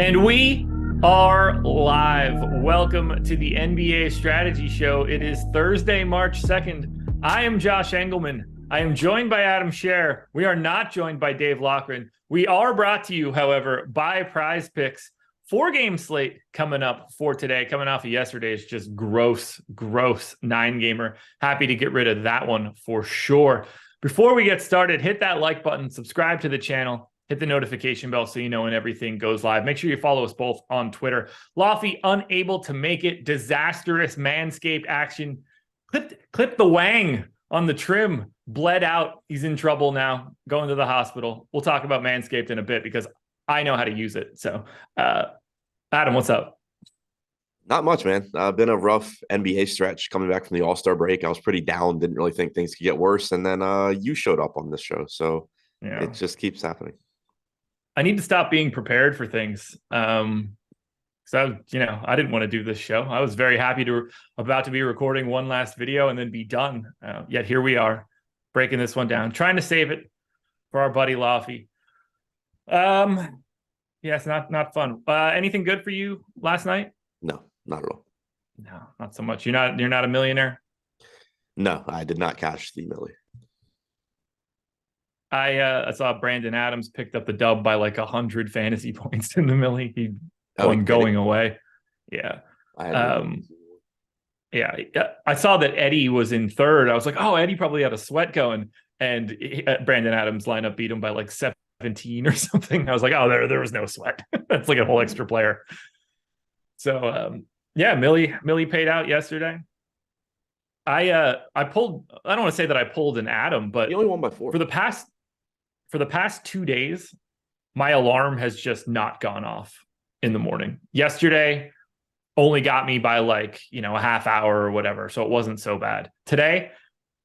And we are live. Welcome to the NBA Strategy Show. It is Thursday, March 2nd. I am Josh Engleman. I am joined by Adam Scherer. We are not joined by Dave Loughran. We are brought to you, however, by PrizePicks. 4-game slate coming up for today. Coming off of yesterday's just gross 9-gamer. Happy to get rid of that one for sure. Before we get started, hit that like button, subscribe to the channel, hit the notification bell so you know when everything goes live. Make sure you follow us both on Twitter. Lofty unable to make it. Disastrous Manscaped action. Clip the wang on the trim. Bled out. He's in trouble now. Going to the hospital. We'll talk about Manscaped in a bit because I know how to use it. So, Adam, what's up? Not much, man. Been a rough NBA stretch coming back from the All-Star break. I was pretty down. Didn't really think things could get worse. And then you showed up on this show. So It just keeps happening. I need to stop being prepared for things. So, I didn't want to do this show. I was very happy about to be recording one last video and then be done. Yet here we are, breaking this one down, trying to save it for our buddy Lofty. It's not fun. Anything good for you last night? No, not at all. No, not so much. You're not a millionaire? No, I did not cash the millie. I saw Brandon Adams picked up the dub by like 100 fantasy points in the millie. He going away. Yeah. I saw that Eddie was in third. I was like, oh, Eddie probably had a sweat going. And Brandon Adams lineup beat him by like 17 or something. I was like, oh, there was no sweat. That's like a whole extra player. So Millie paid out yesterday. I pulled, I don't want to say that I pulled an Adam, but you only won by 4. For the past 2 days, my alarm has just not gone off in the morning. Yesterday only got me by like, a half hour or whatever. So it wasn't so bad. Today,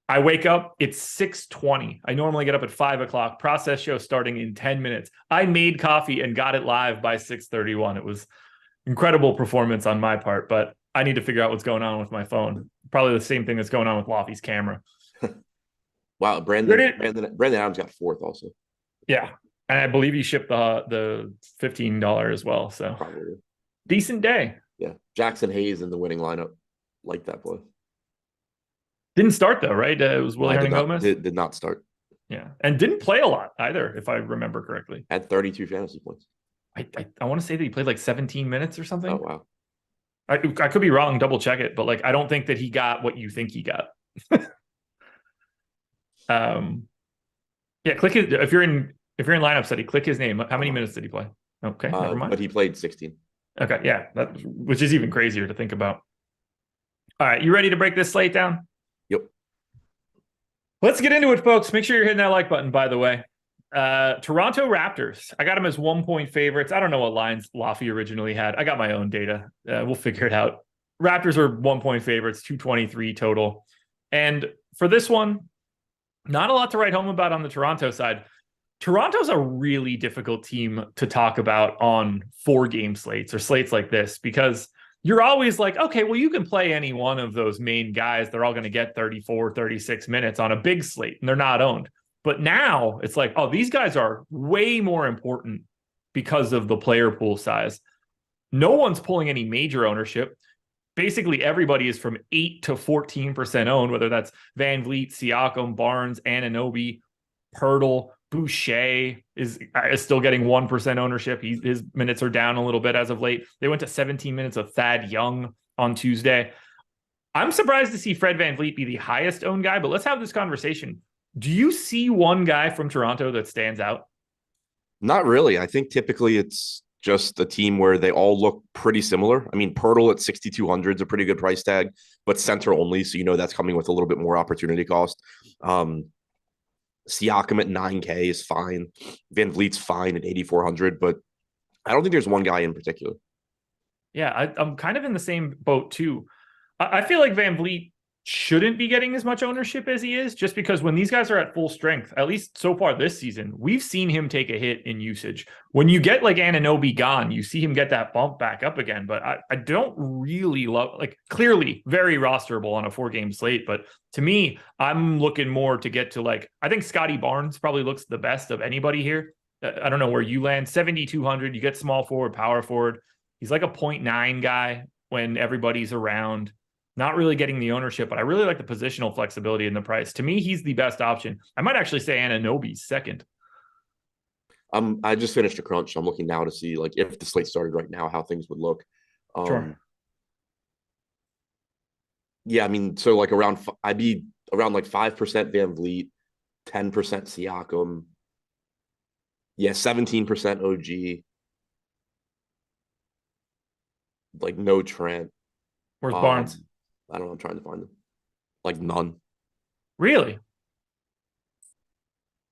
I wake up, it's 6:20. I normally get up at 5 o'clock. Process show starting in 10 minutes. I made coffee and got it live by 6:31. It was incredible performance on my part, but I need to figure out what's going on with my phone. Probably the same thing that's going on with Lofty's camera. Wow, Brandon Adams got 4th also. Yeah, and I believe he shipped the $15 as well. So probably decent day. Yeah, Jackson Hayes in the winning lineup, like that play. Didn't start though, right? It was Willie Hernangomez. Did not start. Yeah, and didn't play a lot either, if I remember correctly. Had 32 fantasy points. I want to say that he played like 17 minutes or something. Oh wow. I could be wrong. Double check it, but like I don't think that he got what you think he got. Click his, if you're in lineup study, click his name. How many minutes did he play? Okay, never mind. But he played 16. Okay, yeah, which is even crazier to think about. All right, you ready to break this slate down? Yep. Let's get into it, folks. Make sure you're hitting that like button, by the way. Toronto Raptors. I got them as 1-point favorites. I don't know what lines Lofty originally had. I got my own data. We'll figure it out. Raptors are 1-point favorites, 223 total. And for this one, not a lot to write home about on the Toronto side. Toronto's a really difficult team to talk about on 4-game slates or slates like this because you're always like, okay, well, you can play any one of those main guys. They're all going to get 34, 36 minutes on a big slate, and they're not owned. But now it's like, oh, these guys are way more important because of the player pool size. No one's pulling any major ownership. Basically, everybody is from 8 to 14% owned, whether that's Van Vliet, Siakam, Barnes, Anunoby, Pirtle, Boucher is still getting 1% ownership. His minutes are down a little bit as of late. They went to 17 minutes of Thad Young on Tuesday. I'm surprised to see Fred Van Vliet be the highest owned guy, but let's have this conversation. Do you see one guy from Toronto that stands out? Not really. I think typically it's just a team where they all look pretty similar. I mean, Pirtle at 6,200 is a pretty good price tag, but center only. So, that's coming with a little bit more opportunity cost. Siakam at 9K is fine. Van Vliet's fine at 8,400, but I don't think there's one guy in particular. Yeah, I'm kind of in the same boat too. I feel like Van Vliet shouldn't be getting as much ownership as he is, just because when these guys are at full strength, at least so far this season, we've seen him take a hit in usage. When you get like Anunoby gone, you see him get that bump back up again. But I don't really love, like, clearly very rosterable on a 4-game slate. But to me, I'm looking more to get to, like, I think Scotty Barnes probably looks the best of anybody here. I don't know where you land. 7,200. You get small forward, power forward. He's like a 0.9 guy when everybody's around. Not really getting the ownership, but I really like the positional flexibility in the price. To me, he's the best option. I might actually say Anunoby's second. I just finished a crunch. So I'm looking now to see like if the slate started right now, how things would look. Sure. Yeah, I mean, so like I'd be around like 5% Van Vliet, 10% Siakam. Yeah, 17% OG. Like no Trent. Where's Barnes? I don't know. I'm trying to find them. Like none. Really?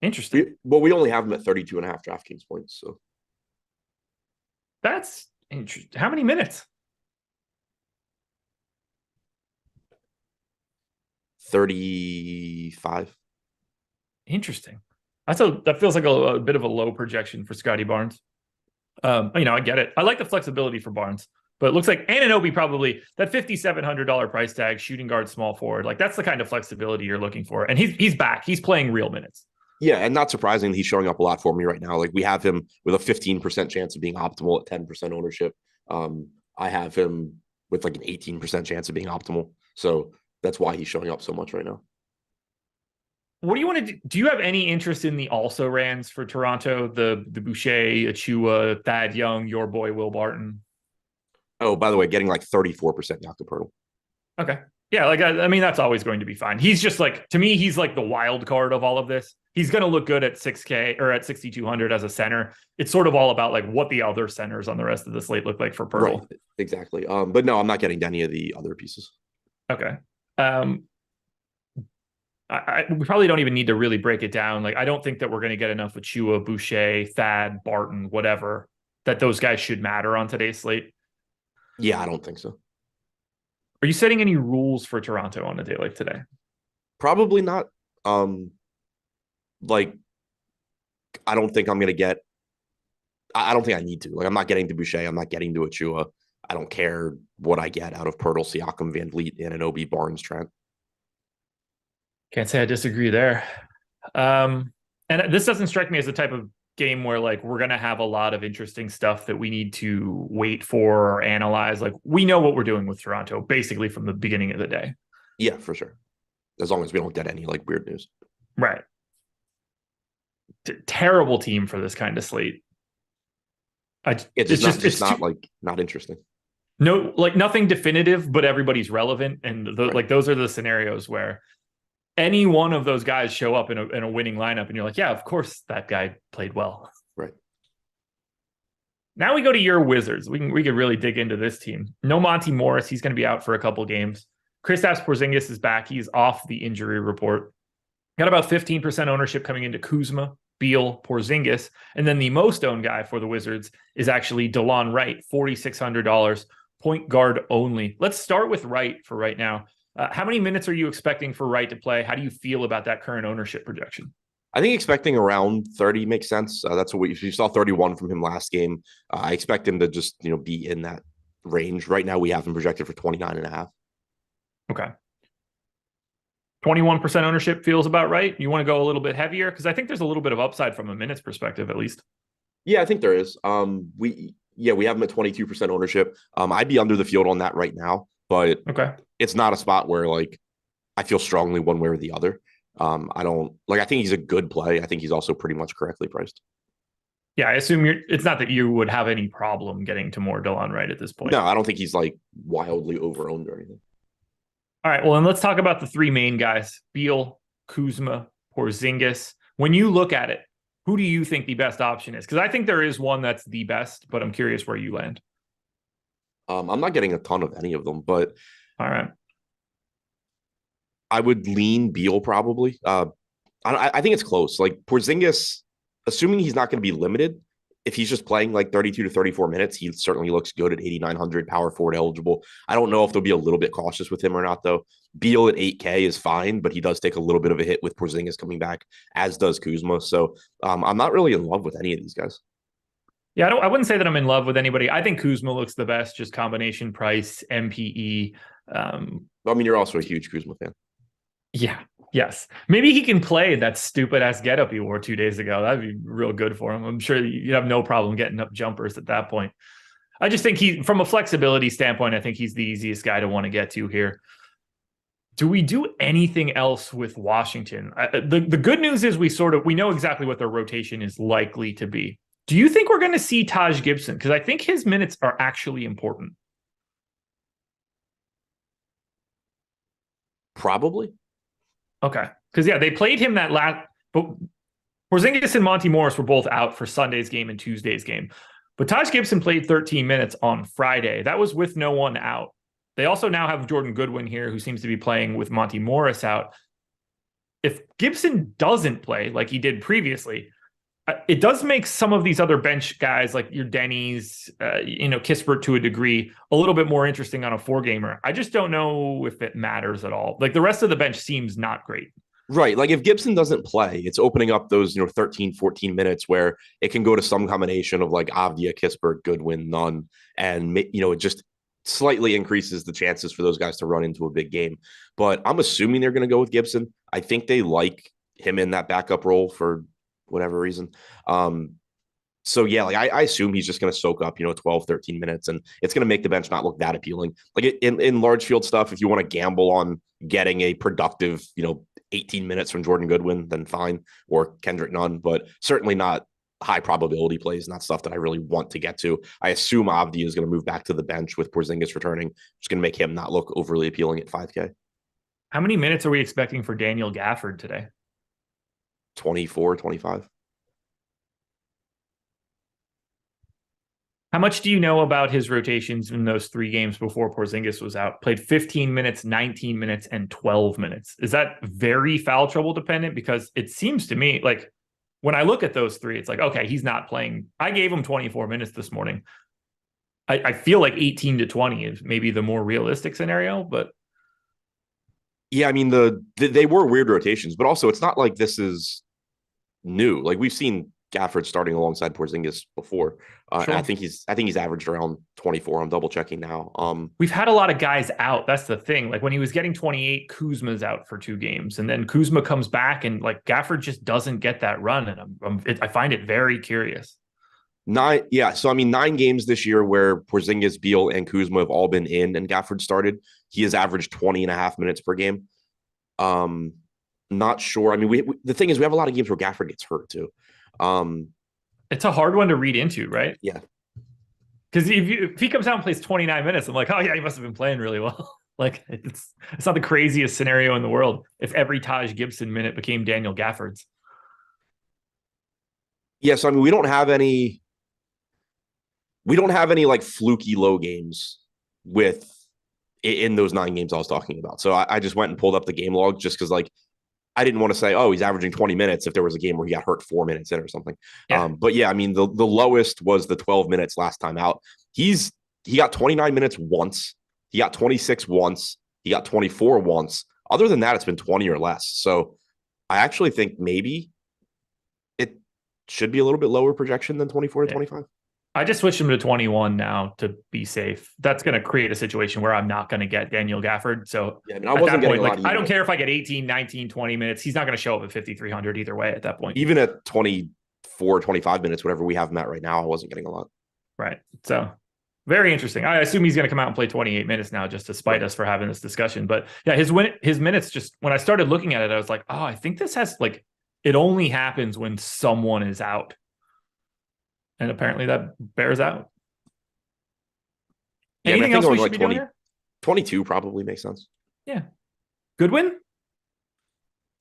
Interesting. We only have him at 32.5 DraftKings points. So that's interesting. How many minutes? 35. Interesting. That feels like a bit of a low projection for Scotty Barnes. I get it. I like the flexibility for Barnes, but it looks like Anunoby probably that $5,700 price tag, shooting guard, small forward. Like that's the kind of flexibility you're looking for. And he's back. He's playing real minutes. Yeah, and not surprisingly, he's showing up a lot for me right now. Like we have him with a 15% chance of being optimal at 10% ownership. I have him with like an 18% chance of being optimal. So that's why he's showing up so much right now. What do you want to do? Do you have any interest in the also rans for Toronto? The Boucher, Achua, Thad Young, your boy Will Barton. Oh, by the way, getting like 34% Jakob Poeltl. Okay. Yeah, like I mean, that's always going to be fine. He's just like, to me, he's like the wild card of all of this. He's going to look good at 6K or at 6,200 as a center. It's sort of all about like what the other centers on the rest of the slate look like for Poeltl. Right, exactly. But no, I'm not getting to any of the other pieces. Okay. We probably don't even need to really break it down. Like, I don't think that we're going to get enough Achua, Boucher, Thad, Barton, whatever, that those guys should matter on today's slate. Yeah, I don't think so. Are you setting any rules for Toronto on a day like today? Probably not. Like, I don't think I'm going to get. I don't think I need to. Like, I'm not getting to Boucher. I'm not getting to Achua. I don't care what I get out of Poeltl, Siakam, Van Vliet, Anunoby, Barnes, Trent. Can't say I disagree there. And this doesn't strike me as the type of game where like we're going to have a lot of interesting stuff that we need to wait for or analyze. Like we know what we're doing with Toronto basically from the beginning of the day. Yeah, for sure. As long as we don't get any like weird news. Right. Terrible team for this kind of slate. It's just not like not interesting. No, like nothing definitive, but everybody's relevant. And like those are the scenarios where any one of those guys show up in a winning lineup and you're like, yeah, of course that guy played well. Right. Now we go to your Wizards. We could really dig into this team. No Monty Morris. He's going to be out for a couple games. Kristaps Porzingis is back. He's off the injury report. Got about 15% ownership coming into Kuzma, Beal, Porzingis. And then the most owned guy for the Wizards is actually DeLon Wright, $4,600, point guard only. Let's start with Wright for right now. How many minutes are you expecting for Wright to play? How do you feel about that current ownership projection? I think expecting around 30 makes sense. That's what you saw 31 from him last game. I expect him to just, be in that range. Right now we have him projected for 29.5. Okay. 21% ownership feels about right. You want to go a little bit heavier? Because I think there's a little bit of upside from a minutes perspective, at least. Yeah, I think there is. We have him at 22% ownership. I'd be under the field on that right now, but okay, it's not a spot where like I feel strongly one way or the other. I think he's a good play. I think he's also pretty much correctly priced. Yeah, I assume it's not that you would have any problem getting to more DeLon Wright at this point. No, I don't think he's like wildly overowned or anything. All right, well, then let's talk about the three main guys, Beal, Kuzma, Porzingis. When you look at it, who do you think the best option is? Because I think there is one that's the best, but I'm curious where you land. I'm not getting a ton of any of them, but all right, I would lean Beal probably. I think it's close. Like Porzingis, assuming he's not going to be limited, if he's just playing like 32 to 34 minutes, he certainly looks good at 8,900, power forward eligible. I don't know if they'll be a little bit cautious with him or not, though. Beal at 8K is fine, but he does take a little bit of a hit with Porzingis coming back, as does Kuzma. So I'm not really in love with any of these guys. Yeah, I wouldn't say that I'm in love with anybody. I think Kuzma looks the best, just combination price, MPE. You're also a huge Kuzma fan. Yeah. Yes. Maybe he can play that stupid ass getup he wore 2 days ago. That'd be real good for him. I'm sure you'd have no problem getting up jumpers at that point. I just think from a flexibility standpoint, I think he's the easiest guy to want to get to here. Do we do anything else with Washington? The good news is we know exactly what their rotation is likely to be. Do you think we're going to see Taj Gibson? Because I think his minutes are actually important. Probably. Okay. Because, yeah, they played him that last... But Porzingis and Monty Morris were both out for Sunday's game and Tuesday's game. But Taj Gibson played 13 minutes on Friday. That was with no one out. They also now have Jordan Goodwin here, who seems to be playing with Monty Morris out. If Gibson doesn't play like he did previously, it does make some of these other bench guys like your Denny's, Kispert to a degree, a little bit more interesting on a 4-gamer. I just don't know if it matters at all. Like the rest of the bench seems not great. Right. Like if Gibson doesn't play, it's opening up those, 13, 14 minutes where it can go to some combination of like Avdia, Kispert, Goodwin, Nunn. And, it just slightly increases the chances for those guys to run into a big game. But I'm assuming they're going to go with Gibson. I think they like him in that backup role for whatever reason. So yeah, like I assume he's just going to soak up, 12, 13 minutes, and it's going to make the bench not look that appealing. Like in large field stuff, if you want to gamble on getting a productive, 18 minutes from Jordan Goodwin, then fine, or Kendrick Nunn, but certainly not high probability plays, not stuff that I really want to get to. I assume Avdi is going to move back to the bench with Porzingis returning, which is going to make him not look overly appealing at 5K. How many minutes are we expecting for Daniel Gafford today? 24, 25. How much do you know about his rotations in those 3 games before Porzingis was out? Played 15 minutes, 19 minutes, and 12 minutes. Is that very foul trouble dependent? Because it seems to me like when I look at those 3, it's like, okay, he's not playing. I gave him 24 minutes this morning. I feel like 18 to 20 is maybe the more realistic scenario, but. Yeah, I mean, they were weird rotations, but also it's not like this is new. Like we've seen Gafford starting alongside Porzingis before. Sure. And I think he's averaged around 24. I'm double checking now. We've had a lot of guys out. That's the thing. Like when he was getting 28, Kuzma's out for 2 games, and then Kuzma comes back, and like Gafford just doesn't get that run. And I find it very curious. 9 games this year where Porzingis, Beal, and Kuzma have all been in and Gafford started. He has averaged 20 and a half minutes per game. Not sure. I mean, the thing is, we have a lot of games where Gafford gets hurt too. It's a hard one to read into, right? Yeah. Because if he comes out and plays 29 minutes, I'm like, oh yeah, he must have been playing really well. Like it's not the craziest scenario in the world if every Taj Gibson minute became Daniel Gafford's. Yeah, so I mean, we don't have any like fluky low games in those 9 games I was talking about. So I just went and pulled up the game log just because like I didn't want to say, oh, he's averaging 20 minutes if there was a game where he got hurt 4 minutes in or something. Yeah. But yeah, I mean, the lowest was the 12 minutes last time out. He got 29 minutes once. He got 26 once. He got 24 once. Other than that, it's been 20 or less. So I actually think maybe it should be a little bit lower projection than 24 to 25. I just switched him to 21 now to be safe. That's going to create a situation where I'm not going to get Daniel Gafford. So yeah, I mean, I wasn't getting I don't care if I get 18, 19, 20 minutes. He's not going to show up at 5,300 either way at that point. Even at 24, 25 minutes, whatever we have him at right now, I wasn't getting a lot. Right. So very interesting. I assume he's going to come out and play 28 minutes now just to spite us for having this discussion. But yeah, his minutes just, when I started looking at it, I was like, oh, I think this has like, it only happens when someone is out. And apparently that bears out. Yeah, Anything else we should be doing here? 22 probably makes sense. Yeah. Goodwin?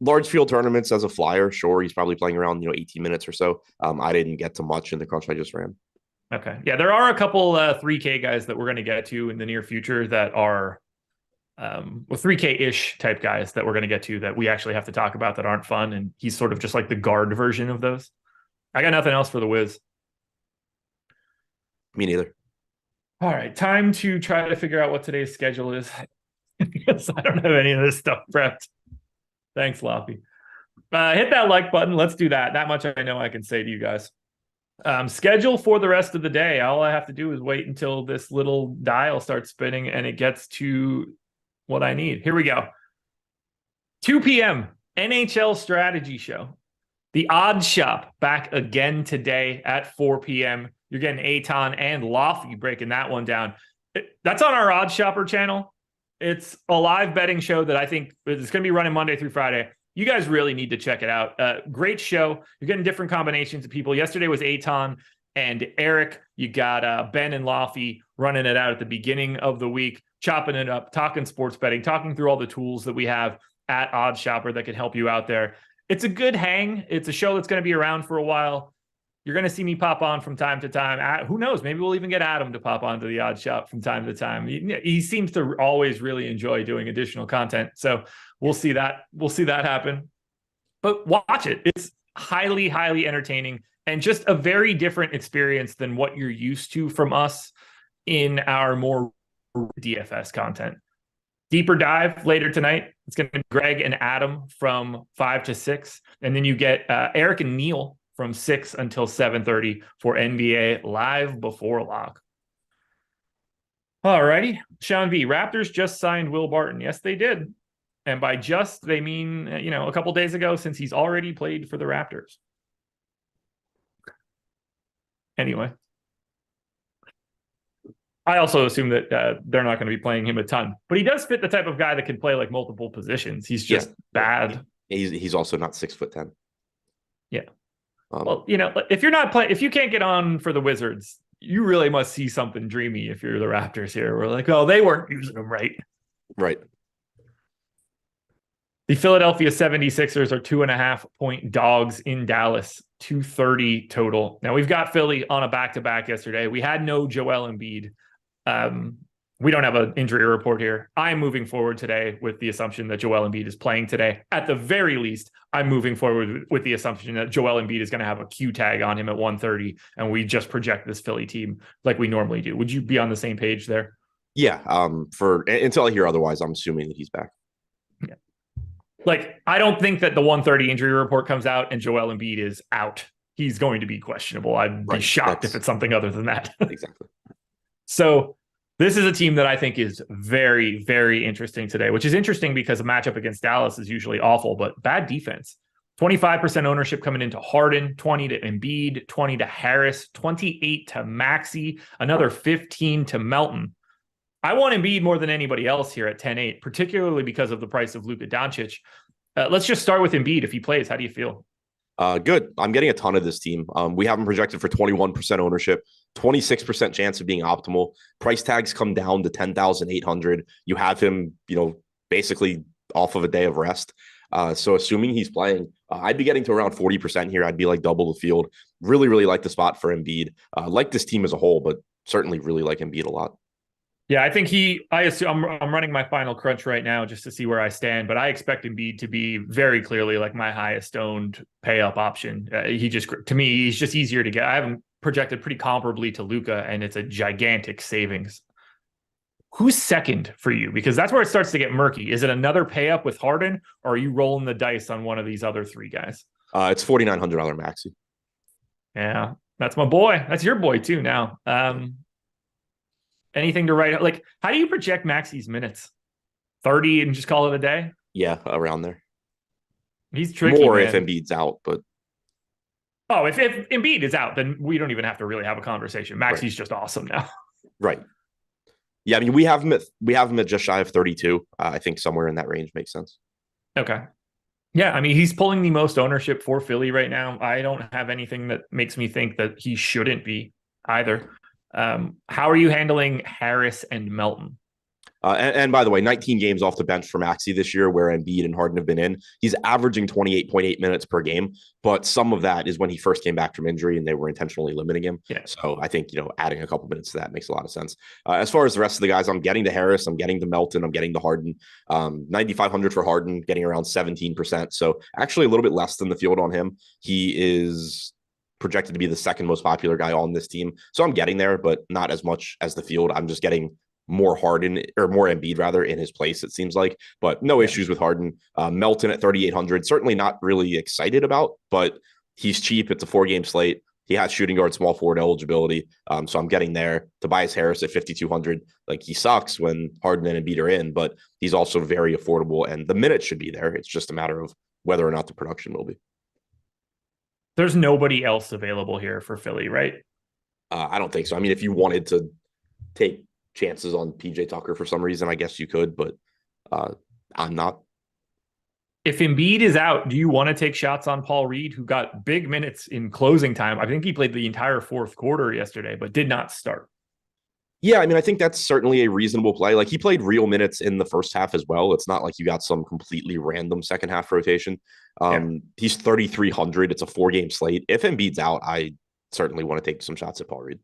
Large field tournaments as a flyer, sure. He's probably playing around 18 minutes or so. I didn't get to much in the crunch I just ran. Okay. Yeah, there are a couple 3K guys that we're going to get to in the near future that are 3K-ish type guys that we're going to get to that we actually have to talk about that aren't fun. And he's sort of just like the guard version of those. I got nothing else for the Wiz. Me neither. All right, time to try to figure out what today's schedule is because I don't have any of this stuff prepped. Thanks, Loppy. Hit that like button. Let's do that. That much I know I can say to you guys. Schedule for the rest of the day. All I have to do is wait until this little dial starts spinning and it gets to what I need. Here we go. 2 p.m. NHL strategy show. The Odd Shop back again today at 4 p.m. You're getting Aton and Lofty breaking that one down. That's on our Odd Shopper channel. It's a live betting show that I think is going to be running Monday through Friday. You guys really need to check it out. Great show. You're getting different combinations of people. Yesterday was Aton and Eric. You got Ben and Lofty running it out at the beginning of the week, chopping it up, talking sports betting, talking through all the tools that we have at Odd Shopper that can help you out there. It's a good hang. It's a show that's going to be around for a while. You're going to see me pop on from time to time. Who knows? Maybe we'll even get Adam to pop onto the Odd Shop from time to time. He seems to always really enjoy doing additional content. So we'll see that. We'll see that happen. But watch it. It's highly, highly entertaining and just a very different experience than what you're used to from us in our more DFS content. Deeper dive later tonight. It's going to be Greg and Adam from 5 to 6. And then you get Eric and Neil from 6 until 7:30 for NBA Live Before Lock. All righty. Sean V. Raptors just signed Will Barton. Yes, they did. And by just, they mean, a couple days ago, since he's already played for the Raptors. Anyway. I also assume that they're not going to be playing him a ton. But he does fit the type of guy that can play like multiple positions. He's just bad. He's also not 6'10". Yeah. Well, if you're not playing, if you can't get on for the Wizards, you really must see something dreamy if you're the Raptors here. We're like, oh, they weren't using them right. Right. The Philadelphia 76ers are 2.5-point dogs in Dallas, 230 total. Now, we've got Philly on a back-to-back yesterday. We had no Joel Embiid. We don't have an injury report here. I'm moving forward today with the assumption that Joel Embiid is playing today. At the very least, I'm moving forward with the assumption that Joel Embiid is going to have a Q tag on him at 130, and we just project this Philly team like we normally do. Would you be on the same page there? Yeah. Until I hear otherwise, I'm assuming that he's back. Yeah. Like, I don't think that the 130 injury report comes out and Joel Embiid is out. He's going to be questionable. I'd be shocked if it's something other than that. Exactly. So this is a team that I think is very, very interesting today, which is interesting because a matchup against Dallas is usually awful, but bad defense. 25% ownership coming into Harden, 20 to Embiid, 20 to Harris, 28 to Maxey, another 15 to Melton. I want Embiid more than anybody else here at 10-8, particularly because of the price of Luka Doncic. Let's just start with Embiid. If he plays, how do you feel? Good. I'm getting a ton of this team. We have him projected for 21% ownership, 26% chance of being optimal. Price tags come down to 10,800. You have him, basically off of a day of rest. So assuming he's playing, I'd be getting to around 40% here. I'd be like double the field. Really, really like the spot for Embiid. Like this team as a whole, but certainly really like Embiid a lot. Yeah, I think I assume I'm running my final crunch right now just to see where I stand, but I expect Embiid to be very clearly like my highest owned pay up option. To me, he's just easier to get. I have him projected pretty comparably to Luka, and it's a gigantic savings. Who's second for you? Because that's where it starts to get murky. Is it another pay up with Harden, or are you rolling the dice on one of these other three guys? It's $4,900 Maxey. Yeah, that's my boy. That's your boy too now. Anything to write? Like, how do you project Maxey's minutes? 30 and just call it a day? Yeah, around there. He's tricky. More if Embiid's out, but if Embiid is out, then we don't even have to really have a conversation. Maxey's just awesome now. Right. Yeah, I mean, we have him at just shy of 32. I think somewhere in that range makes sense. Okay. Yeah, I mean, he's pulling the most ownership for Philly right now. I don't have anything that makes me think that he shouldn't be either. How are you handling Harris and Melton? And by the way, 19 games off the bench for Maxey this year, where Embiid and Harden have been in. He's averaging 28.8 minutes per game, but some of that is when he first came back from injury and they were intentionally limiting him. Yeah. So I think, adding a couple minutes to that makes a lot of sense. As far as the rest of the guys, I'm getting to Harris, I'm getting to Melton, I'm getting to Harden. 9,500 for Harden, getting around 17%. So actually a little bit less than the field on him. He is projected to be the second most popular guy on this team. So I'm getting there, but not as much as the field. I'm just getting more Harden or more Embiid rather in his place, it seems like, but no issues with Harden. Melton at 3,800, certainly not really excited about, but he's cheap. It's a 4-game slate. He has shooting guard, small forward eligibility. So I'm getting there. Tobias Harris at 5,200. Like, he sucks when Harden and Embiid are in, but he's also very affordable and the minutes should be there. It's just a matter of whether or not the production will be. There's nobody else available here for Philly, right? I don't think so. I mean, if you wanted to take chances on PJ Tucker for some reason, I guess you could, but I'm not. If Embiid is out, do you want to take shots on Paul Reed, who got big minutes in closing time? I think he played the entire fourth quarter yesterday, but did not start. Yeah, I mean, I think that's certainly a reasonable play. Like, he played real minutes in the first half as well. It's not like you got some completely random second half rotation. He's 3,300. It's a 4-game slate. If Embiid's out, I certainly want to take some shots at Paul Reed.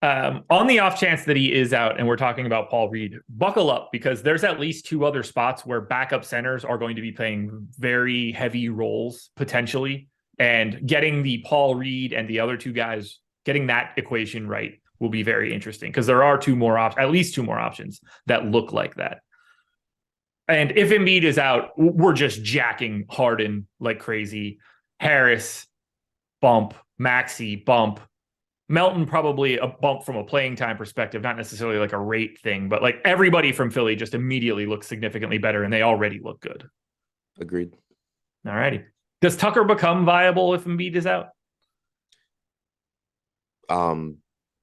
On the off chance that he is out and we're talking about Paul Reed, buckle up, because there's at least 2 other spots where backup centers are going to be playing very heavy roles potentially, and getting the Paul Reed and the other 2 guys, getting that equation right will be very interesting, because there are at least two more options that look like that. And if Embiid is out, we're just jacking Harden like crazy. Harris, bump. Maxey, bump. Melton, probably a bump from a playing time perspective, not necessarily like a rate thing, but like everybody from Philly just immediately looks significantly better, and they already look good. Agreed. All righty. Does Tucker become viable if Embiid is out?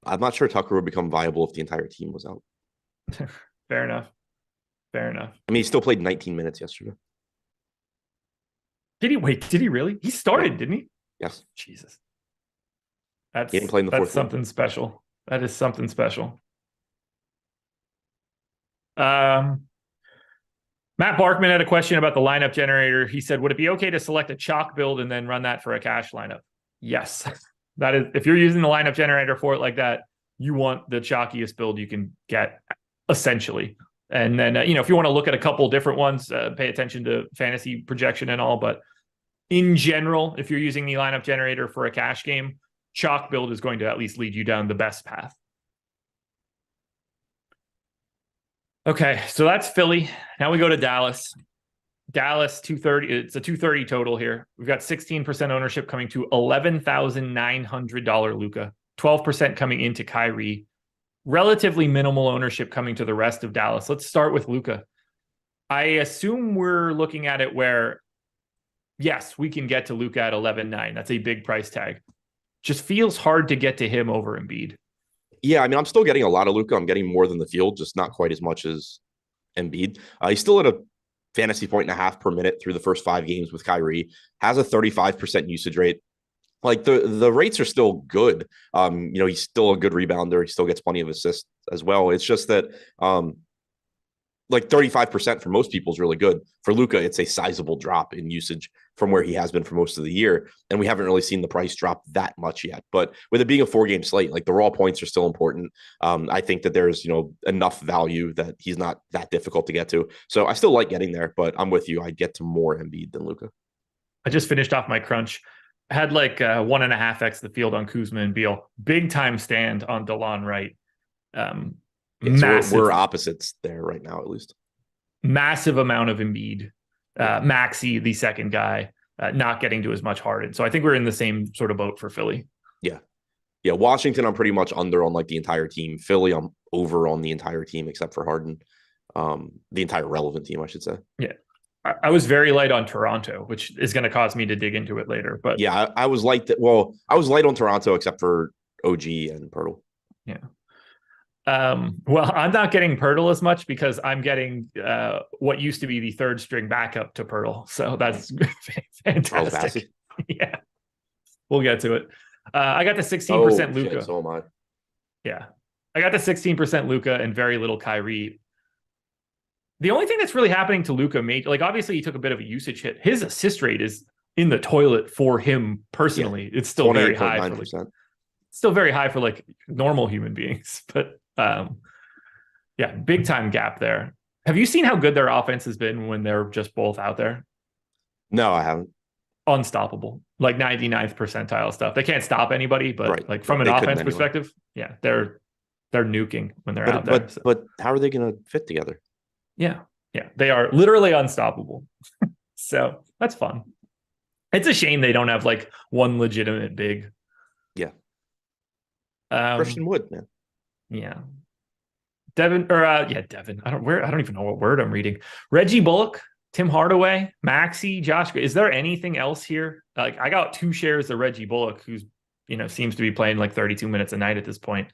I'm not sure Tucker would become viable if the entire team was out. Fair enough. I mean, he still played 19 minutes yesterday. Did he really? He started, didn't he? Yes. Jesus. He didn't play in the fourth something quarter. Special. That is something special. Matt Barkman had a question about the lineup generator. He said, would it be okay to select a chalk build and then run that for a cash lineup? Yes. That is, if you're using the lineup generator for it like that, you want the chalkiest build you can get, essentially. And then, if you want to look at a couple different ones, pay attention to fantasy projection and all. But in general, if you're using the lineup generator for a cash game, chalk build is going to at least lead you down the best path. Okay, so that's Philly. Now we go to Dallas. Dallas 230. It's a 230 total here. We've got 16% ownership coming to $11,900 Luka, 12% coming into Kyrie. Relatively minimal ownership coming to the rest of Dallas. Let's start with Luka. I assume we're looking at it where, yes, we can get to Luka at 11.9. That's a big price tag. Just feels hard to get to him over Embiid. Yeah, I mean, I'm still getting a lot of Luka. I'm getting more than the field, just not quite as much as Embiid. He's still at a fantasy point and a half per minute through the first 5 games with Kyrie, has a 35% usage rate. Like, the rates are still good. He's still a good rebounder. He still gets plenty of assists as well. It's just that like 35% for most people is really good. For Luka, it's a sizable drop in usage from where he has been for most of the year. And we haven't really seen the price drop that much yet. But with it being a 4-game slate, like, the raw points are still important. I think that there's, enough value that he's not that difficult to get to. So I still like getting there, but I'm with you. I'd get to more Embiid than Luka. I just finished off my crunch. I had like 1.5x the field on Kuzma and Beal. Big time stand on DeLon Wright. So we're opposites there right now, at least. Massive amount of Embiid. Maxey, the second guy, not getting to as much Harden. So I think we're in the same sort of boat for Philly. Yeah. Washington, I'm pretty much under on like the entire team. Philly, I'm over on the entire team except for Harden. The entire relevant team, I should say. Yeah. I was very light on Toronto, which is going to cause me to dig into it later. But yeah, I was light. Well, I was light on Toronto except for OG and Pirtle. Yeah. Well, I'm not getting Pirtle as much because I'm getting what used to be the 3rd string backup to Pirtle. So that's fantastic. Yeah. We'll get to it. I got the 16% Luka. So am I. Yeah. I got the 16% Luka and very little Kyrie. The only thing that's really happening to Luka, like, obviously he took a bit of a usage hit. His assist rate is in the toilet for him personally. Yeah. It's still very high. Still very high for like normal human beings, but big time gap there. Have you seen how good their offense has been when they're just both out there? No, I haven't. Unstoppable, like 99th percentile stuff. They can't stop anybody, but like from an offense perspective, they're nuking when they're out there. But how are they going to fit together? Yeah, they are literally unstoppable. So that's fun. It's a shame they don't have like one legitimate big. Yeah. Christian Wood, man. Yeah. Devin. Devin. I don't even know what word I'm reading. Reggie Bullock, Tim Hardaway, Maxey, Josh. Is there anything else here? Like, I got 2 shares of Reggie Bullock, who's, seems to be playing like 32 minutes a night at this point.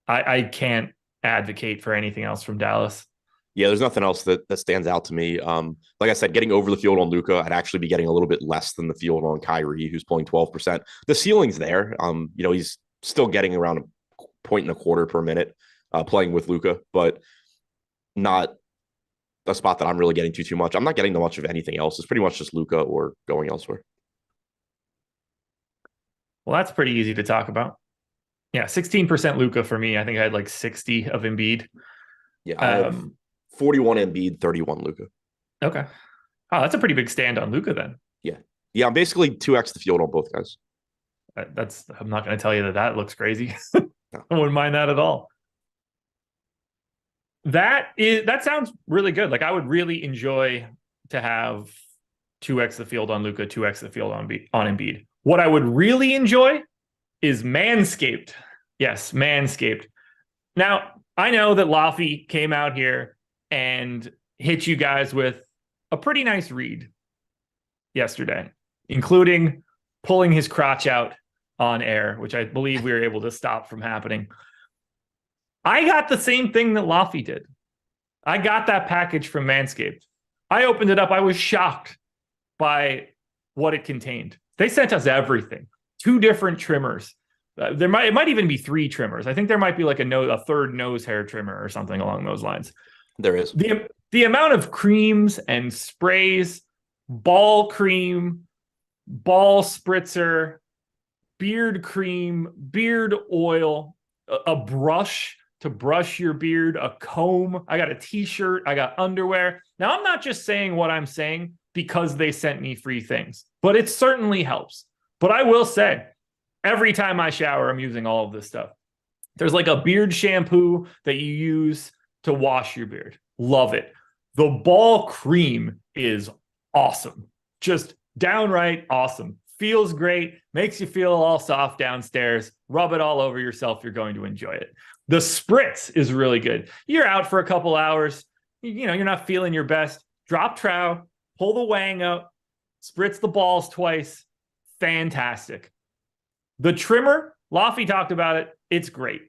I can't advocate for anything else from Dallas. Yeah, there's nothing else that stands out to me. Like I said, getting over the field on Luka, I'd actually be getting a little bit less than the field on Kyrie, who's pulling 12%. The ceiling's there. He's still getting around a point and a quarter per minute playing with Luka, but not a spot that I'm really getting too much. I'm not getting much of anything else. It's pretty much just Luka or going elsewhere. Well, that's pretty easy to talk about. Yeah, 16% Luka for me. I think I had like 60 of Embiid. Yeah, 41 Embiid, 31 Luka. Okay. Oh, that's a pretty big stand on Luka then. Yeah, I'm basically 2x the field on both guys. I'm not going to tell you that looks crazy. No. I wouldn't mind that at all. That sounds really good. Like, I would really enjoy to have 2x the field on Luka, 2x the field on Embiid. What I would really enjoy is Manscaped. Yes, Manscaped. Now, I know that Laffy came out here and hit you guys with a pretty nice read yesterday, including pulling his crotch out on air, which I believe we were able to stop from happening. I got the same thing that Laffy did. I got that package from Manscaped. I opened it up. I was shocked by what it contained. They sent us everything. 2 different trimmers. It might even be 3 trimmers. I think there might be like a third nose hair trimmer or something along those lines. There is. The amount of creams and sprays, ball cream, ball spritzer, beard cream, beard oil, a brush to brush your beard, a comb. I got a t-shirt. I got underwear. Now, I'm not just saying what I'm saying because they sent me free things, but it certainly helps. But I will say, every time I shower, I'm using all of this stuff. There's like a beard shampoo that you use to wash your beard. Love it. The ball cream is awesome. Just downright awesome. Feels great. Makes you feel all soft downstairs. Rub it all over yourself. You're going to enjoy it. The spritz is really good. You're out for a couple hours. You're not feeling your best. Drop trowel, pull the wang up, spritz the balls twice. Fantastic. The trimmer, Laffy talked about it. It's great.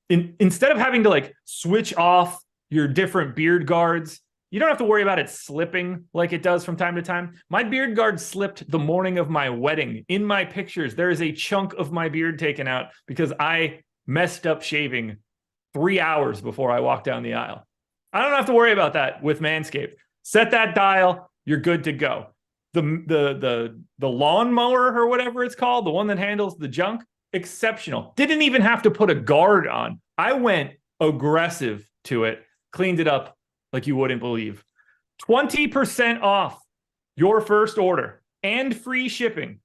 Instead of having to like switch off your different beard guards, you don't have to worry about it slipping like it does from time to time. My beard guard slipped the morning of my wedding. In my pictures, there is a chunk of my beard taken out because I messed up shaving 3 hours before I walked down the aisle. I don't have to worry about that with Manscaped. Set that dial, you're good to go. The lawnmower or whatever it's called, the one that handles the junk, exceptional. Didn't even have to put a guard on. I went aggressive to it, cleaned it up like you wouldn't believe. 20% off your first order and free shipping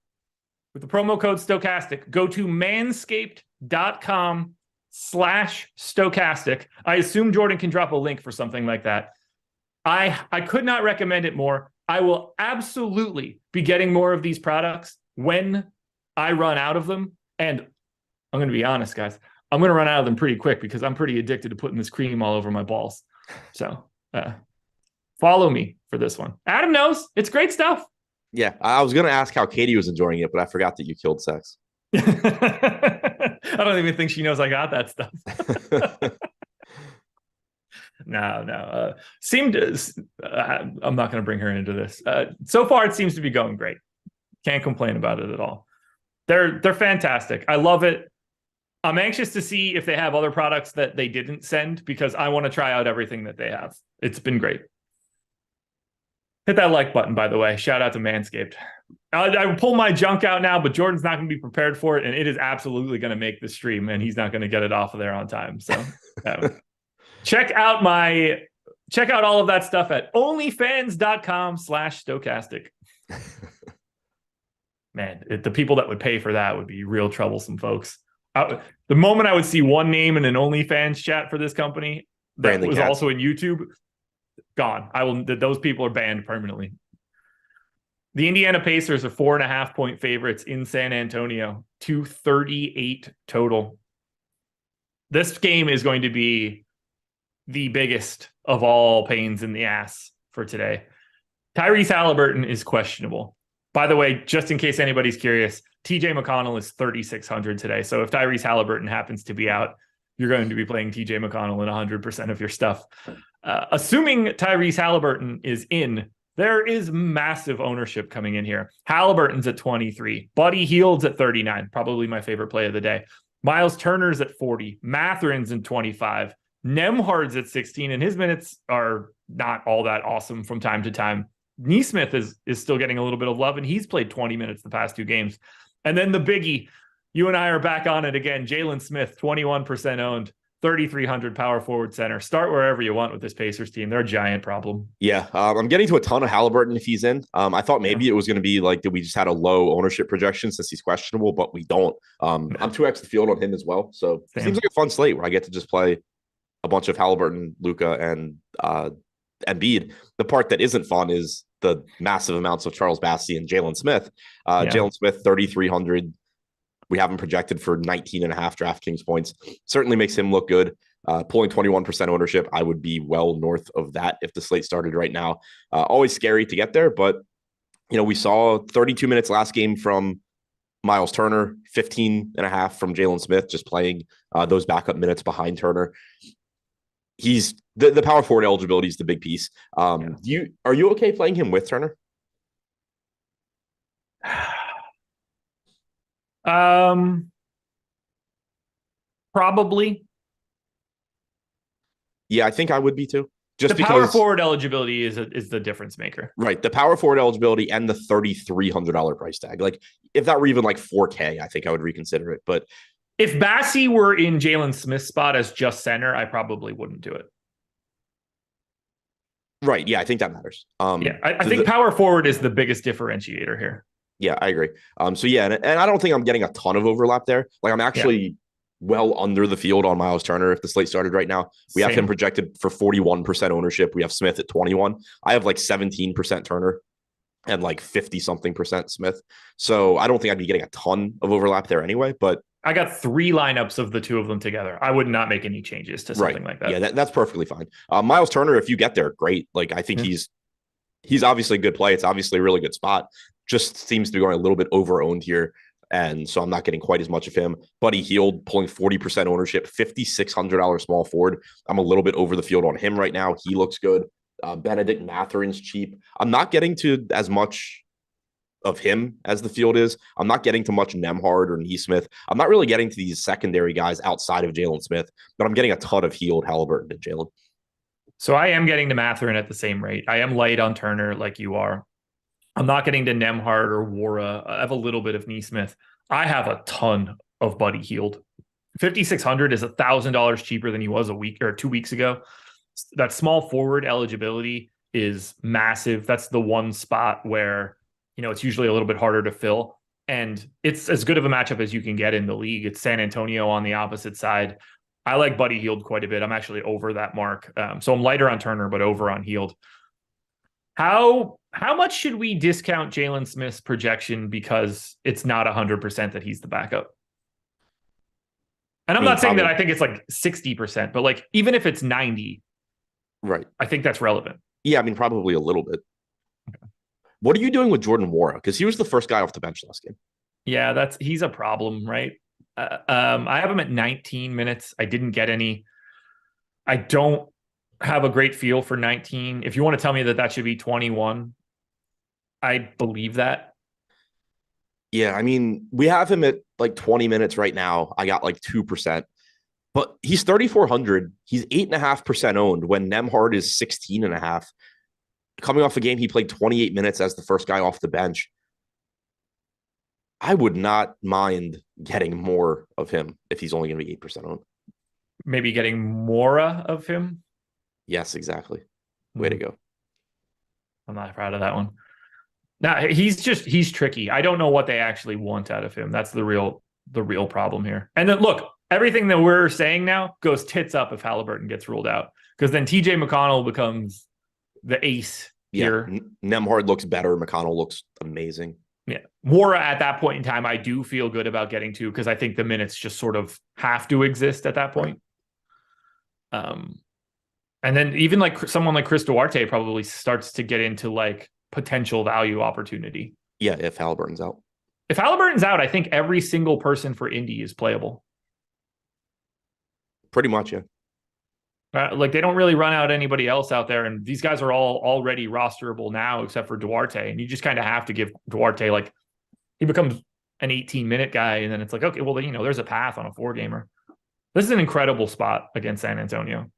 with the promo code Stokastic. Go to manscaped.com/Stokastic. I assume Jordan can drop a link for something like that. I could not recommend it more. I will absolutely be getting more of these products when I run out of them. And I'm going to be honest, guys, I'm going to run out of them pretty quick because I'm pretty addicted to putting this cream all over my balls. So follow me for this one. Adam knows. It's great stuff. Yeah, I was going to ask how Katie was enjoying it, but I forgot that you killed sex. I don't even think she knows I got that stuff. No. I'm not going to bring her into this. So far, it seems to be going great. Can't complain about it at all. They're fantastic. I love it. I'm anxious to see if they have other products that they didn't send because I want to try out everything that they have. It's been great. Hit that like button, by the way. Shout out to Manscaped. I pull my junk out now, but Jordan's not going to be prepared for it, and it is absolutely going to make the stream, and he's not going to get it off of there on time. So check out all of that stuff at onlyfans.com/Stokastic. Man, the people that would pay for that would be real troublesome folks. The moment I would see one name in an OnlyFans chat for this company that Brandon was Katz. also in YouTube, gone. Those people are banned permanently. The Indiana Pacers are 4.5-point favorites in San Antonio, 238 total. This game is going to be the biggest of all pains in the ass for today. Tyrese Halliburton is questionable. By the way, just in case anybody's curious, TJ McConnell is 3,600 today. So if Tyrese Halliburton happens to be out, you're going to be playing TJ McConnell in 100% of your stuff. Assuming Tyrese Halliburton is in, there is massive ownership coming in here. Halliburton's at 23. Buddy Hield's at 39. Probably my favorite play of the day. Miles Turner's at 40. Matherin's at 25. Nembhard's at 16, and his minutes are not all that awesome from time to time. Neesmith is still getting a little bit of love, and he's played 20 minutes the past 2 games. And then the biggie, you and I are back on it again. Jalen Smith, 21% owned, 3,300 power forward center. Start wherever you want with this Pacers team. They're a giant problem. Yeah, I'm getting to a ton of Halliburton if he's in. I thought maybe it was going to be like that we just had a low ownership projection since he's questionable, but we don't. I'm 2x the field on him as well. So it seems like a fun slate where I get to just play a bunch of Halliburton, Luka, and Embiid. The part that isn't fun is the massive amounts of Charles Bassey and Jalen Smith. Jalen Smith, 3,300. We have him projected for 19.5 DraftKings points. Certainly makes him look good. Pulling 21% ownership, I would be well north of that if the slate started right now. Always scary to get there, but we saw 32 minutes last game from Miles Turner, 15.5 from Jalen Smith, just playing those backup minutes behind Turner. He's the power forward eligibility is the big piece. Are you okay playing him with Turner? Probably. Yeah, I think I would be too. Just the power forward eligibility is the difference maker. Right. The power forward eligibility and the $3,300 price tag. Like if that were even like 4K, I think I would reconsider it. But if Bassey were in Jalen Smith's spot as just center, I probably wouldn't do it. Right. Yeah, I think that matters. I think power forward is the biggest differentiator here. Yeah, I agree. So yeah, and I don't think I'm getting a ton of overlap there. Like I'm actually well under the field on Miles Turner if the slate started right now. We have him projected for 41% ownership. We have Smith at 21. I have like 17% Turner and like 50-something% Smith. So I don't think I'd be getting a ton of overlap there anyway, but I got 3 lineups of the 2 of them together. I would not make any changes to something like that. Yeah, that's perfectly fine. Miles Turner, if you get there, great. Like I think he's obviously a good play. It's obviously a really good spot. Just seems to be going a little bit over owned here. And so I'm not getting quite as much of him. Buddy Hield pulling 40% ownership, $5,600 small forward. I'm a little bit over the field on him right now. He looks good. Benedict Matherin's cheap. I'm not getting to as much of him as the field is. I'm not getting to much Nembhard or Neesmith. I'm not really getting to these secondary guys outside of Jalen Smith, but I'm getting a ton of Hield, Halliburton, and Jalen. So I am getting to Matherin at the same rate. I am light on Turner like you are. I'm not getting to Nembhard or Wara. I have a little bit of Neesmith. I have a ton of Buddy Hield. 5,600 is $1,000 cheaper than he was a week or 2 weeks ago. That small forward eligibility is massive. That's the one spot where, it's usually a little bit harder to fill. And it's as good of a matchup as you can get in the league. It's San Antonio on the opposite side. I like Buddy Hield quite a bit. I'm actually over that mark. So I'm lighter on Turner, but over on Hield. How much should we discount Jalen Smith's projection because it's not 100% that he's the backup? And I'm not saying that I think it's like 60%, but like even if it's 90, right? I think that's relevant. Yeah, probably a little bit. Okay. What are you doing with Jordan Wara? Because he was the first guy off the bench last game. Yeah, he's a problem, right? I have him at 19 minutes. I didn't get any. I don't have a great feel for 19. If you want to tell me that should be 21, I believe that. Yeah, we have him at like 20 minutes right now. I got like 2%, but he's 3,400. He's 8.5% owned when Nembhard is 16.5. Coming off a game, he played 28 minutes as the first guy off the bench. I would not mind getting more of him if he's only going to be 8% owned. Maybe getting more of him? Yes, exactly. Way to go. I'm not proud of that one. Now, he's tricky. I don't know what they actually want out of him. That's the real problem here. And then look, everything that we're saying now goes tits up if Halliburton gets ruled out. Because then TJ McConnell becomes the ace here. Nembhard looks better. McConnell looks amazing. Yeah. Wara at that point in time, I do feel good about getting to because I think the minutes just sort of have to exist at that point. And then even like someone like Chris Duarte probably starts to get into like potential value opportunity. Yeah, if Halliburton's out. If Halliburton's out, I think every single person for Indy is playable. Pretty much, yeah. Like they don't really run out anybody else out there, and these guys are all already rosterable now, except for Duarte. And you just kind of have to give Duarte, like, he becomes an 18-minute guy, and then it's like, okay, well, there's a path on a 4-gamer. This is an incredible spot against San Antonio.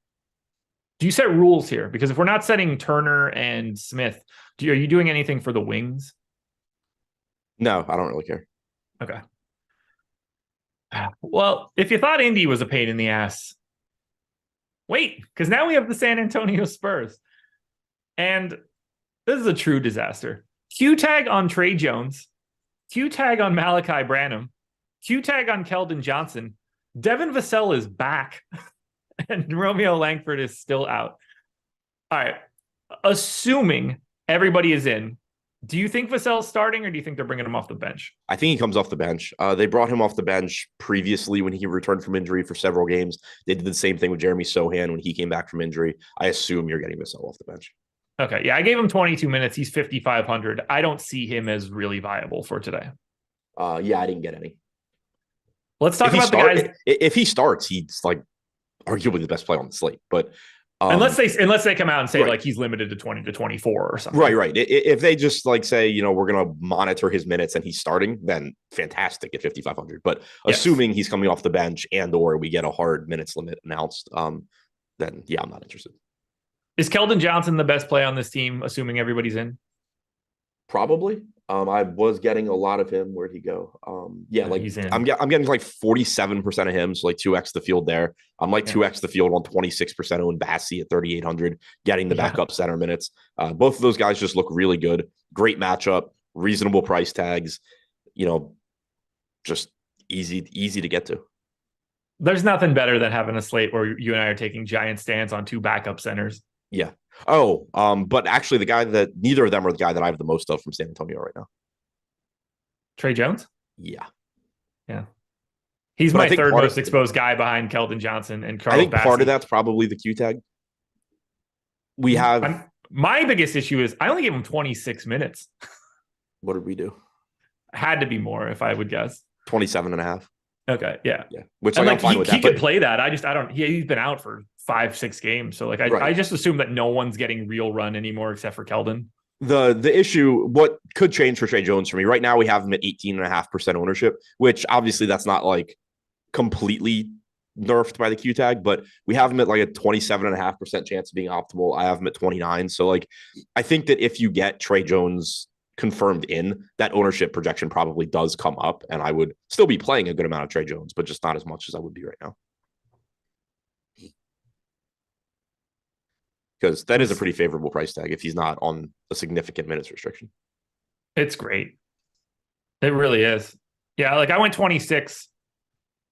Do you set rules here? Because if we're not setting Turner and Smith, are you doing anything for the wings? No, I don't really care. Okay. Well, if you thought Indy was a pain in the ass, wait, because now we have the San Antonio Spurs. And this is a true disaster. Q tag on Trey Jones, Q tag on Malachi Branham, Q tag on Keldon Johnson. Devin Vassell is back, and Romeo Langford is still out. All right. Assuming everybody is in, do you think Vassell's starting, or do you think they're bringing him off the bench? I think he comes off the bench. They brought him off the bench previously when he returned from injury for several games. They did the same thing with Jeremy Sohan when he came back from injury. I assume you're getting Vassell off the bench. Okay. Yeah, I gave him 22 minutes. He's 5,500. I don't see him as really viable for today. Yeah, I didn't get any. Let's talk about the guys. If he starts, he's like arguably the best player on the slate. But unless they come out and say, right, like he's limited to 20 to 24 or something. Right. If they just like say, we're going to monitor his minutes and he's starting, then fantastic at 5,500. But assuming he's coming off the bench or we get a hard minutes limit announced, then yeah, I'm not interested. Is Keldon Johnson the best play on this team, assuming everybody's in? Probably. I was getting a lot of him. Where'd he go? Like he's in. I'm getting like 47% of him, so like 2x the field there. I'm like 2x the field on 26% owned Bassi at 3,800, getting the backup center minutes. Both of those guys just look really good. Great matchup, reasonable price tags. Just easy to get to. There's nothing better than having a slate where you and I are taking giant stands on 2 backup centers. Yeah. Oh, but actually the guy that neither of them are the guy that I have the most of from San Antonio right now. Trey Jones? Yeah. He's my third most exposed guy behind Keldon Johnson and Carlos Bassi. Part of that's probably the Q tag. We have my biggest issue is I only gave him 26 minutes. What did we do? Had to be more, if I would guess. 27 and a half. Okay. Yeah. Which I'm fine with that. He could play that. I don't. He's been out for 5-6 games, so I just assume that no one's getting real run anymore except for Keldon. The issue, what could change for Trey Jones for me right now, we have him at 18.5% ownership, which obviously that's not like completely nerfed by the Q tag, but we have him at like a 27.5% chance of being optimal. I have him at 29. So like, I think that if you get Trey Jones confirmed in, that ownership projection probably does come up, and I would still be playing a good amount of Trey Jones, but just not as much as I would be right now. Because that is a pretty favorable price tag if he's not on a significant minutes restriction. It's great. It really is. Yeah, like I went 26,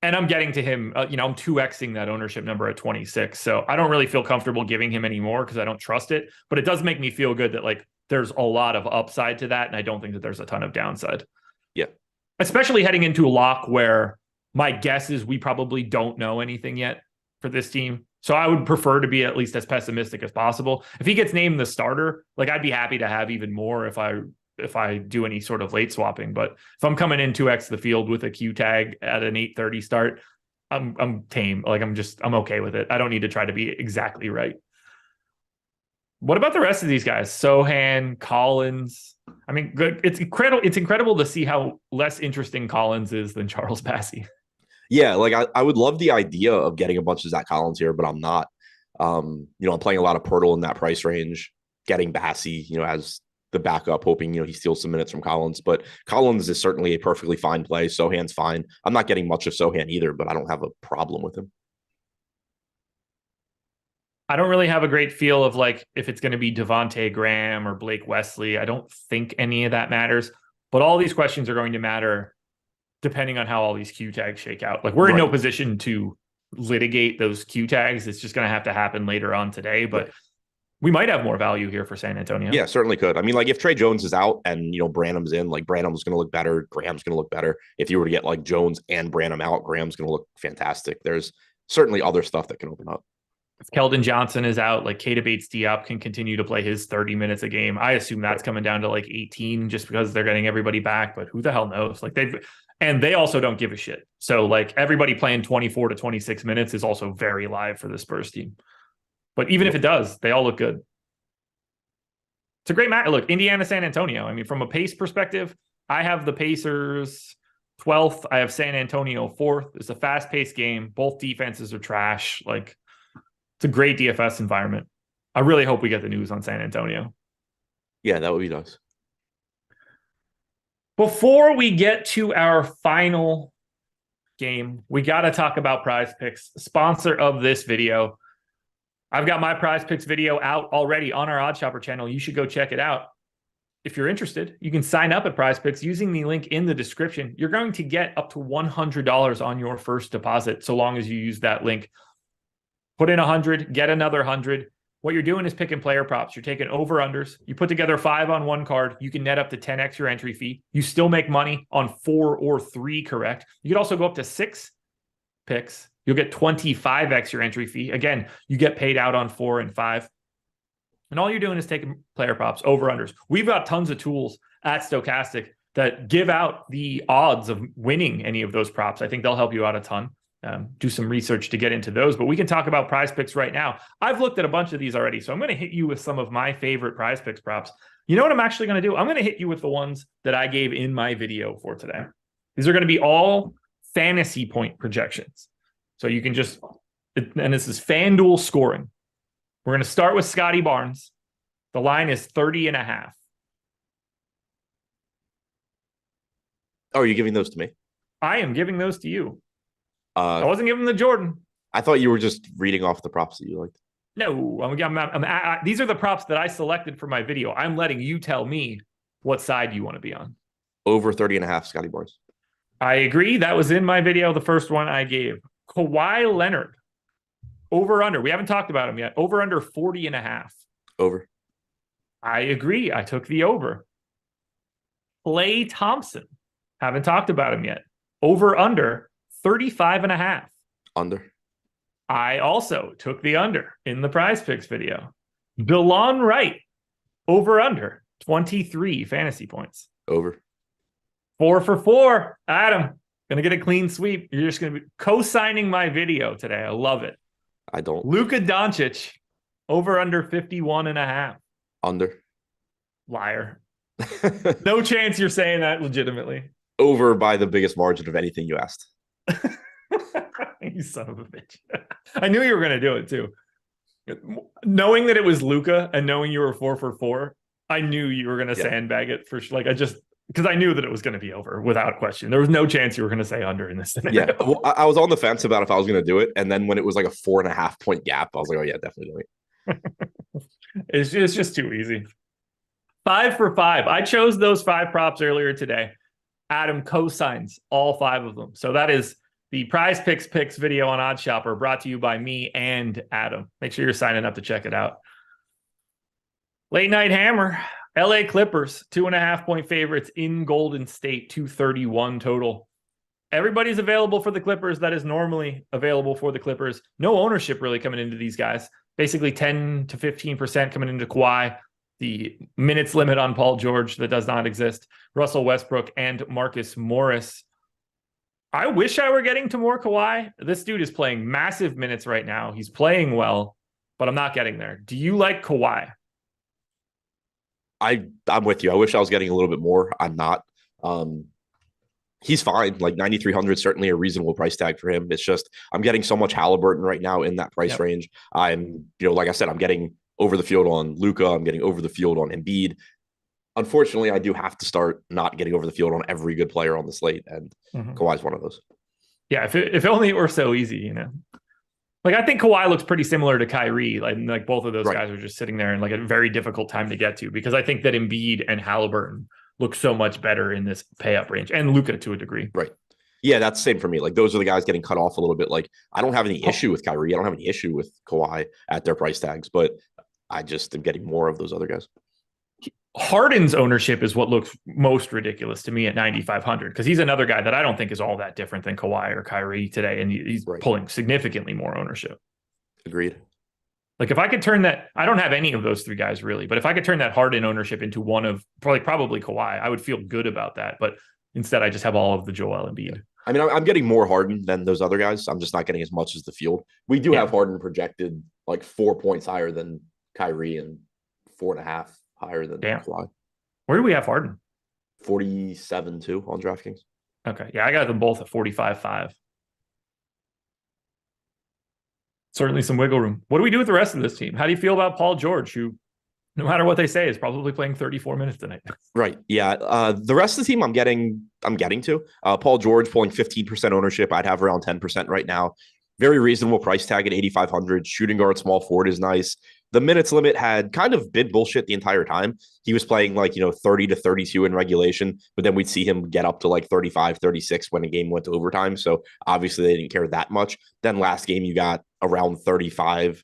and I'm getting to him. I'm 2xing that ownership number at 26. So I don't really feel comfortable giving him any more because I don't trust it. But it does make me feel good that like there's a lot of upside to that, and I don't think that there's a ton of downside. Yeah. Especially heading into a lock where my guess is we probably don't know anything yet for this team. So I would prefer to be at least as pessimistic as possible. If he gets named the starter, like I'd be happy to have even more if I do any sort of late swapping. But if I'm coming in 2x the field with a Q tag at an 8:30 start, I'm tame. Like I'm okay with it. I don't need to try to be exactly right. What about the rest of these guys? Sohan, Collins. I mean, good. It's incredible to see how less interesting Collins is than Charles Bassi. Yeah, like I would love the idea of getting a bunch of Zach Collins here, but I'm not. I'm playing a lot of Pirtle in that price range, getting Bassi, as the backup, hoping, he steals some minutes from Collins. But Collins is certainly a perfectly fine play. Sohan's fine. I'm not getting much of Sohan either, but I don't have a problem with him. I don't really have a great feel of like if it's going to be Devontae Graham or Blake Wesley. I don't think any of that matters. But all these questions are going to matter depending on how all these Q tags shake out. Like we're in no position to litigate those Q tags. It's just going to have to happen later on today, but we might have more value here for San Antonio. Yeah, certainly could. I mean, like if Trey Jones is out and, Branham's in, like Branham's going to look better. Graham's going to look better. If you were to get like Jones and Branham out, Graham's going to look fantastic. There's certainly other stuff that can open up. If Keldon Johnson is out, like Keita Bates-Diop can continue to play his 30 minutes a game. I assume that's coming down to like 18 just because they're getting everybody back, but who the hell knows? Like they also don't give a shit. So like everybody playing 24 to 26 minutes is also very live for the Spurs team. But even if it does, they all look good. It's a great match. Look, Indiana, San Antonio. I mean, from a pace perspective, I have the Pacers 12th. I have San Antonio 4th. It's a fast-paced game. Both defenses are trash. Like, it's a great DFS environment. I really hope we get the news on San Antonio. Yeah, that would be nice. Before we get to our final game, we got to talk about PrizePicks, sponsor of this video. I've got my PrizePicks video out already on our OddsShopper channel. You should go check it out. If you're interested, you can sign up at PrizePicks using the link in the description. You're going to get up to $100 on your first deposit, so long as you use that link. Put in 100, get another 100. What you're doing is picking player props. You're taking over-unders. You put together 5 on one card. You can net up to 10x your entry fee. You still make money on 4 or 3 correct. You could also go up to 6 picks. You'll get 25x your entry fee. Again, you get paid out on 4 and 5. And all you're doing is taking player props, over-unders. We've got tons of tools at Stokastic that give out the odds of winning any of those props. I think they'll help you out a ton. Do some research to get into those, but we can talk about PrizePicks right now. I've looked at a bunch of these already, so I'm going to hit you with some of my favorite PrizePicks props. You know what I'm actually going to do? I'm going to hit you with the ones that I gave in my video for today. These are going to be all fantasy point projections. So you can just, and this is FanDuel scoring. We're going to start with Scotty Barnes. The line is 30.5. Oh, are you giving those to me? I am giving those to you. I wasn't giving them to Jordan. I thought you were just reading off the props that you liked. No, these are the props that I selected for my video. I'm letting you tell me what side you want to be on. Over 30.5, Scotty Barnes. I agree. That was in my video, the first one I gave. Kawhi Leonard. Over under. We haven't talked about him yet. Over under 40.5. Over. I agree. I took the over. Klay Thompson. Haven't talked about him yet. Over under 35.5. Under. I also took the under in the PrizePicks video. DeLon Wright. Over under 23 fantasy points. Over. 4 for 4. Adam, gonna get a clean sweep. You're just gonna be co-signing my video today. I love it. I don't. Luka Doncic. Over under 51.5. Under. Liar. No chance you're saying that legitimately. Over by the biggest margin of anything you asked. You son of a bitch. I knew you were going to do it too. Knowing that it was Luka and knowing you were 4 for 4, I knew you were going to sandbag it for like, because I knew that it was going to be over without question. There was no chance you were going to say under in this scenario. Yeah. Well, I was on the fence about if I was going to do it. And then when it was like a 4.5 point gap, I was like, oh yeah, definitely doing it. It's just too easy. 5 for 5. I chose those 5 props earlier today. Adam co-signs all 5 of them. So that is the PrizePicks picks video on OddsShopper, brought to you by me and Adam. Make sure you're signing up to check it out. Late night hammer. LA Clippers, 2.5 point favorites in Golden State, 231 total. Everybody's available for the Clippers that is normally available for the Clippers. No ownership really coming into these guys. Basically 10 to 15% coming into Kawhi. The minutes limit on Paul George that does not exist. Russell Westbrook and Marcus Morris. I wish I were getting to more Kawhi. This dude is playing massive minutes right now. He's playing well, but I'm not getting there. Do you like Kawhi? I'm with you. I wish I was getting a little bit more. I'm not. He's fine. Like 9,300 is certainly a reasonable price tag for him. It's just I'm getting so much Halliburton right now in that price range. I'm, like I said, I'm getting over the field on Luka. I'm getting over the field on Embiid. Unfortunately, I do have to start not getting over the field on every good player on the slate, and Kawhi's one of those. Yeah, if only it were so easy, Like, I think Kawhi looks pretty similar to Kyrie. Like both of those guys are just sitting there in like a very difficult time to get to, because I think that Embiid and Halliburton look so much better in this pay up range, and Luka to a degree. Right. Yeah, that's the same for me. Like, those are the guys getting cut off a little bit. Like, I don't have any issue with Kyrie. I don't have any issue with Kawhi at their price tags, but I just am getting more of those other guys. Harden's ownership is what looks most ridiculous to me at 9,500, because he's another guy that I don't think is all that different than Kawhi or Kyrie today, and he's pulling significantly more ownership. Agreed. Like if I could turn that, I don't have any of those three guys really, but if I could turn that Harden ownership into one of probably Kawhi, I would feel good about that. But instead, I just have all of the Joel Embiid. Yeah. I mean, I'm getting more Harden than those other guys. I'm just not getting as much as the field. We do have Harden projected like 4 points higher than Kyrie and 4.5 higher than Kawhi. Where do we have Harden? 47-2 on DraftKings. Okay. Yeah, I got them both at 45-5. Certainly some wiggle room. What do we do with the rest of this team? How do you feel about Paul George, who, no matter what they say, is probably playing 34 minutes tonight? Right. Yeah. The rest of the team I'm getting to. Paul George pulling 15% ownership. I'd have around 10% right now. Very reasonable price tag at 8,500. Shooting guard, small forward is nice. The minutes limit had kind of been bullshit the entire time. He was playing 30 to 32 in regulation, but then we'd see him get up to 35, 36 when a game went to overtime. So obviously they didn't care that much. Then last game you got around 35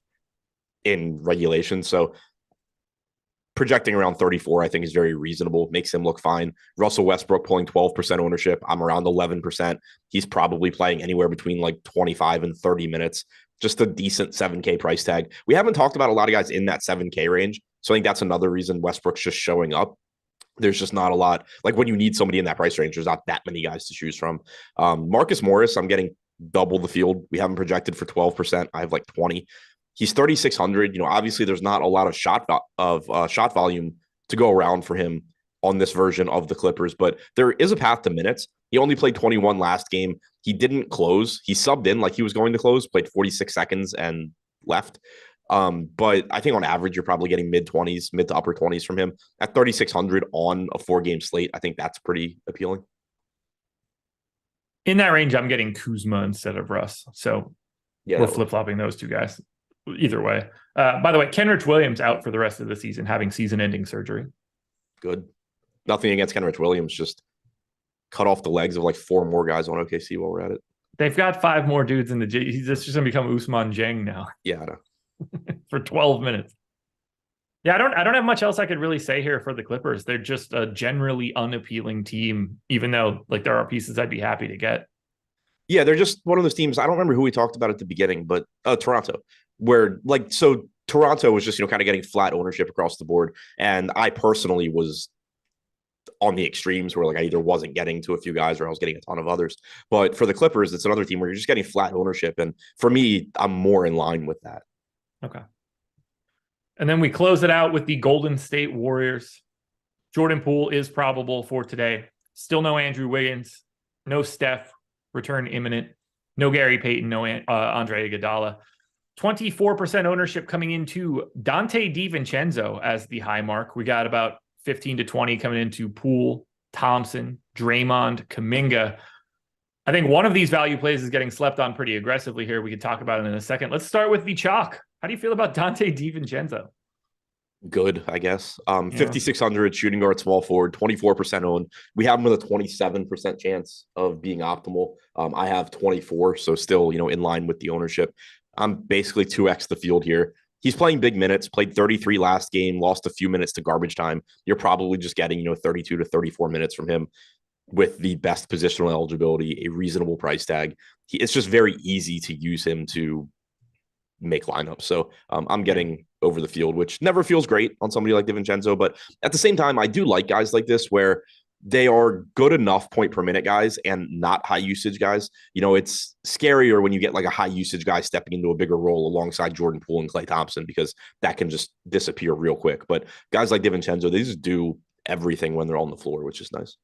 in regulation. So projecting around 34, I think is very reasonable. Makes him look fine. Russell Westbrook pulling 12% ownership. I'm around 11%. He's probably playing anywhere between 25 and 30 minutes. Just a decent 7K price tag. We haven't talked about a lot of guys in that 7K range. So I think that's another reason Westbrook's just showing up. There's just not a lot. When you need somebody in that price range, there's not that many guys to choose from. Marcus Morris, I'm getting double the field. We have him projected for 12%. I have 20. He's 3,600. Obviously there's not a lot of shot volume to go around for him on this version of the Clippers, but there is a path to minutes. He only played 21 last game. He didn't close. He subbed in like he was going to close, played 46 seconds and left. But I think on average, you're probably getting mid to upper 20s from him at 3,600 on a 4-game slate. I think that's pretty appealing. In that range, I'm getting Kuzma instead of Russ. So we're flip-flopping those two guys either way. By the way, Kenrich Williams out for the rest of the season, having season-ending surgery. Good. Nothing against Kenrich Williams, just cut off the legs of 4 more guys on OKC while we're at it. They've got 5 more dudes in the G. He's just going to become Ousmane Dieng now. Yeah, I know. For 12 minutes. Yeah, I don't have much else I could really say here for the Clippers. They're just a generally unappealing team, even though there are pieces I'd be happy to get. Yeah, they're just one of those teams. I don't remember who we talked about at the beginning, but Toronto, where so Toronto was just, kind of getting flat ownership across the board. And I personally was on the extremes where I either wasn't getting to a few guys or I was getting a ton of others. But for the Clippers, it's another team where you're just getting flat ownership. And for me, I'm more in line with that. Okay. And then we close it out with the Golden State Warriors. Jordan Poole is probable for today. Still no Andrew Wiggins, no Steph, return imminent, no Gary Payton, no Andre Iguodala. 24% ownership coming into Dante DiVincenzo as the high mark. We got about 15 to 20 coming into Poole, Thompson, Draymond, Kuminga. I think one of these value plays is getting slept on pretty aggressively here. We could talk about it in a second. Let's start with the chalk. How do you feel about Dante DiVincenzo? Good, I guess. 5,600 shooting guard, small forward, 24% owned. We have him with a 27% chance of being optimal. I have 24, so still, in line with the ownership. I'm basically 2x the field here. He's playing big minutes, played 33 last game, lost a few minutes to garbage time. You're probably just getting, 32 to 34 minutes from him with the best positional eligibility, a reasonable price tag. It's just very easy to use him to make lineups. So I'm getting over the field, which never feels great on somebody like DiVincenzo. But at the same time, I do like guys like this where they are good enough point per minute guys and not high usage guys. It's scarier when you get a high usage guy stepping into a bigger role alongside Jordan Poole and Klay Thompson, because that can just disappear real quick. But guys like DiVincenzo, they just do everything when they're on the floor, which is nice.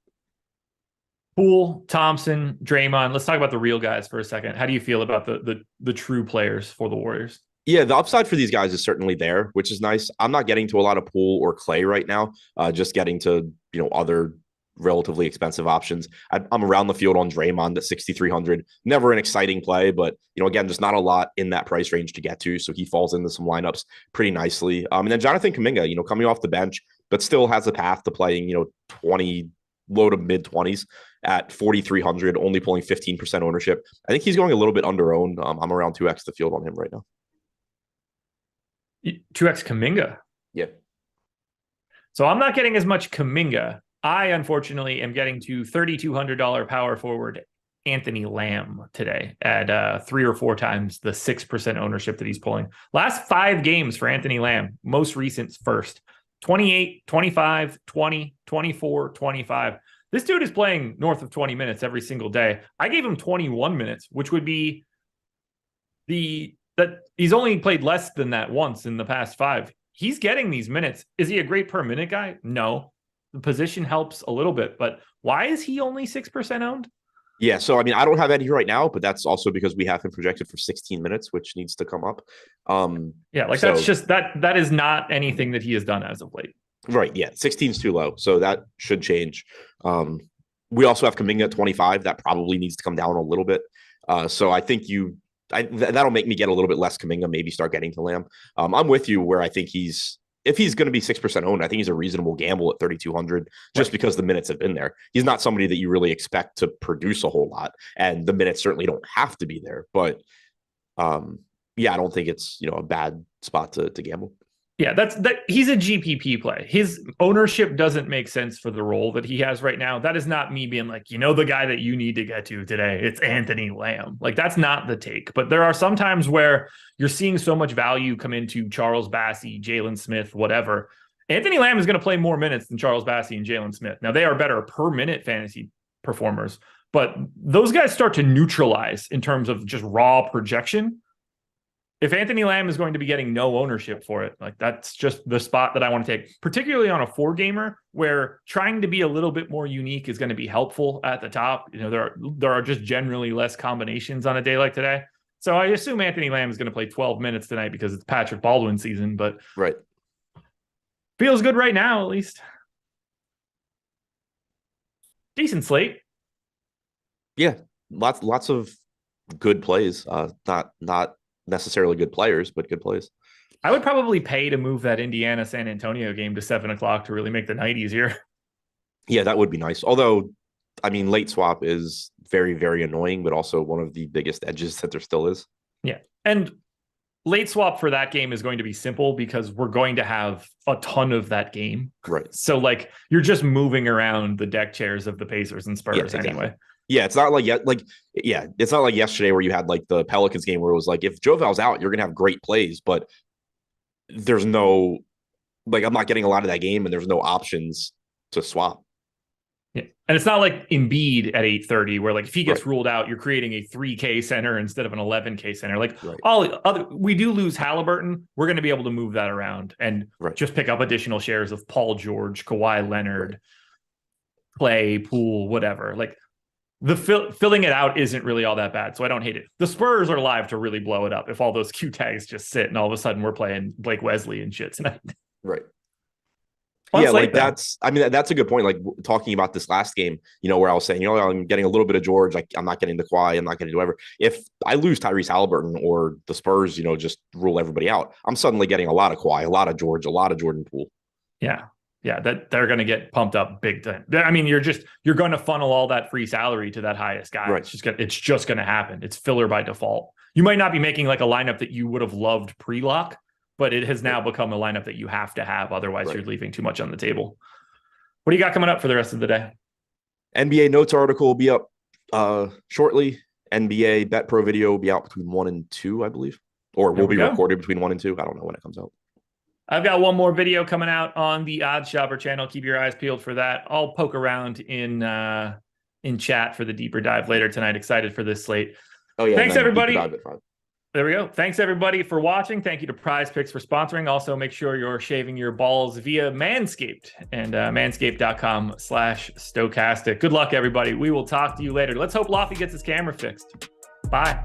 Poole, Thompson, Draymond. Let's talk about the real guys for a second. How do you feel about the true players for the Warriors? Yeah, the upside for these guys is certainly there, which is nice. I'm not getting to a lot of Poole or Klay right now, just getting to, other relatively expensive options. I'm around the field on Draymond at 6,300. Never an exciting play, but, again, just not a lot in that price range to get to. So he falls into some lineups pretty nicely. And then Jonathan Kuminga, coming off the bench, but still has a path to playing, 20, low to mid 20s at 4,300, only pulling 15% ownership. I think he's going a little bit under owned. I'm around 2x the field on him right now. 2x Kuminga. Yeah. So I'm not getting as much Kuminga. I, unfortunately, am getting to $3,200 power forward Anthony Lamb today at 3 or 4 times the 6% ownership that he's pulling. Last 5 games for Anthony Lamb, most recent first, 28, 25, 20, 24, 25. This dude is playing north of 20 minutes every single day. I gave him 21 minutes, which would be that he's only played less than that once in the past 5. He's getting these minutes. Is he a great per minute guy? No. The position helps a little bit, but why is he only 6% owned? Yeah, so I mean, I don't have any here right now, but that's also because we have him projected for 16 minutes, which needs to come up. That's just that is not anything that he has done as of late. Right, yeah, 16 is too low, so that should change. We also have Kuminga at 25. That probably needs to come down a little bit. So I think that'll make me get a little bit less Kuminga, maybe start getting to Lamb. I'm with you where I think if he's going to be 6% owned, I think he's a reasonable gamble at 3,200 just because the minutes have been there. He's not somebody that you really expect to produce a whole lot, and the minutes certainly don't have to be there. But I don't think it's a bad spot to gamble. Yeah, he's a GPP play. His ownership doesn't make sense for the role that he has right now. That is not me being like, the guy that you need to get to today, it's Anthony Lamb. Like, that's not the take. But there are some times where you're seeing so much value come into Charles Bassey, Jalen Smith, whatever. Anthony Lamb is going to play more minutes than Charles Bassey and Jalen Smith. Now, they are better per minute fantasy performers, but those guys start to neutralize in terms of just raw projection. If Anthony Lamb is going to be getting no ownership for it, like, that's just the spot that I want to take, particularly on a 4-gamer where trying to be a little bit more unique is going to be helpful at the top. There are just generally less combinations on a day like today. So I assume Anthony Lamb is going to play 12 minutes tonight because it's Patrick Baldwin season, but right. Feels good right now, at least. Decent slate. Yeah, lots of good plays. Not necessarily good players, but good plays. I would probably pay to move that Indiana San Antonio game to 7:00 to really make the night easier. Yeah, that would be nice. Although, I mean, late swap is very, very annoying, but also one of the biggest edges that there still is. Yeah. And late swap for that game is going to be simple because we're going to have a ton of that game. Right. So, you're just moving around the deck chairs of the Pacers and Spurs anyway. Yeah, it's not it's not like yesterday where you had the Pelicans game where it was like, if Jovel's out, you're gonna have great plays, but there's no I'm not getting a lot of that game, and there's no options to swap. Yeah, and it's not like Embiid at 8:30 where if he gets ruled out, you're creating a 3K center instead of an 11K center. We do lose Halliburton, we're going to be able to move that around and just pick up additional shares of Paul George, Kawhi Leonard, Clay, Poole, whatever. The filling it out isn't really all that bad, so I don't hate it. The Spurs are live to really blow it up if all those Q tags just sit and all of a sudden we're playing Blake Wesley and shit tonight. Right. That's a good point. Talking about this last game, where I was saying, I'm getting a little bit of George. I'm not getting the Kawhi. I'm not getting whatever. If I lose Tyrese Halliburton or the Spurs, just rule everybody out, I'm suddenly getting a lot of Kawhi, a lot of George, a lot of Jordan Poole. Yeah. Yeah, that they're going to get pumped up big time. I mean, you're going to funnel all that free salary to that highest guy. Right. It's just going to happen. It's filler by default. You might not be making a lineup that you would have loved pre-lock, but it has now become a lineup that you have to have. Otherwise, you're leaving too much on the table. What do you got coming up for the rest of the day? NBA notes article will be up shortly. NBA Bet Pro video will be out between 1 and 2, I believe, or will be recorded between 1 and 2. I don't know when it comes out. I've got one more video coming out on the ODDSSHOPPER channel. Keep your eyes peeled for that. I'll poke around in chat for the deeper dive later tonight. Excited for this slate. Oh yeah! Thanks everybody. There we go. Thanks everybody for watching. Thank you to PrizePicks for sponsoring. Also, make sure you're shaving your balls via Manscaped and manscaped.com/Stokastic. Good luck, everybody. We will talk to you later. Let's hope Lofty gets his camera fixed. Bye.